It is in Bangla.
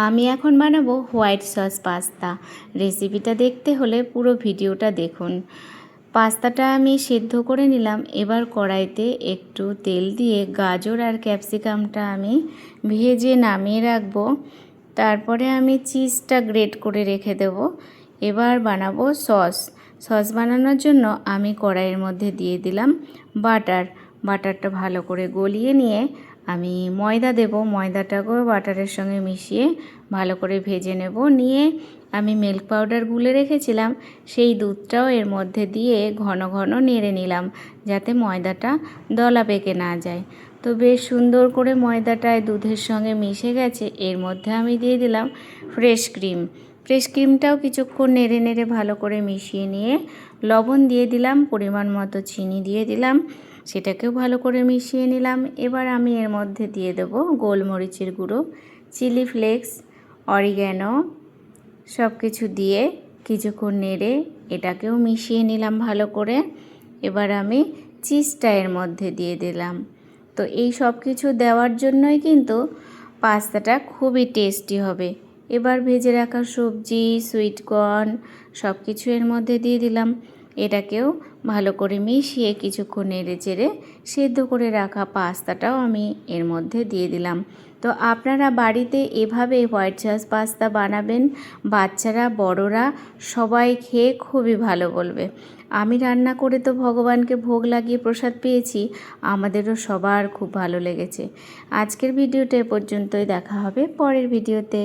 আমি এখন বানাবো হোয়াইট সস পাস্তা। রেসিপিটা দেখতে হলে পুরো ভিডিওটা দেখুন। পাস্তাটা আমি সেদ্ধ করে নিলাম। এবার কড়াইতে একটু তেল দিয়ে গাজর আর ক্যাপসিকামটা আমি ভেজে নামিয়ে রাখবো। তারপরে আমি চিজটা গ্রেট করে রেখে দেব। এবার বানাবো সস বানানোর জন্য আমি কড়াইয়ের মধ্যে দিয়ে দিলাম বাটারটা ভালো করে গলিয়ে নিয়ে আমি ময়দা দেব। ময়দাটাকেও বাটারের সঙ্গে মিশিয়ে ভালো করে ভেজে নেব। নিয়ে আমি মিল্ক পাউডার গুলে রেখেছিলাম, সেই দুধটাও এর মধ্যে দিয়ে ঘন ঘন নেড়ে নিলাম, যাতে ময়দাটা দলা পেকে না যায়। তো বেশ সুন্দর করে ময়দাটায় দুধের সঙ্গে মিশে গেছে। এর মধ্যে আমি দিয়ে দিলাম ফ্রেশ ক্রিমটাও কিছুক্ষণ নেড়ে নেড়ে ভালো করে মিশিয়ে নিয়ে লবণ দিয়ে দিলাম, পরিমাণ মতো চিনি দিয়ে দিলাম, সেটাকেও ভালো করে মিশিয়ে নিলাম। এবার আমি এর মধ্যে দিয়ে দেবো গোলমরিচের গুঁড়ো, চিলি ফ্লেক্স, অরিগ্যানো, সব কিছু দিয়ে কিছুক্ষণ নেড়ে এটাকেও মিশিয়ে নিলাম ভালো করে। এবার আমি চিজটা এর মধ্যে দিয়ে দিলাম। তো এই সব কিছু দেওয়ার জন্যই কিন্তু পাস্তাটা খুবই টেস্টি হবে। এবার ভেজে রাখা সবজি, সুইট কর্ন সব কিছু এর মধ্যে দিয়ে দিলাম। এটাকেও ভালো করে মিশিয়ে কিছুক্ষণ নেড়ে চেড়ে সেদ্ধ করে রাখা পাস্তাটাও আমি এর মধ্যে দিয়ে দিলাম। তো আপনারা বাড়িতে এভাবে হোয়াইট সস পাস্তা বানাবেন, বাচ্চারা বড়রা সবাই খেয়ে খুবই ভালো বলবে। আমি রান্না করে তো ভগবানকে ভোগ লাগিয়ে প্রসাদ পেয়েছি, আমাদেরও সবার খুব ভালো লেগেছে। আজকের ভিডিওটা এ পর্যন্তই, দেখা হবে পরের ভিডিওতে।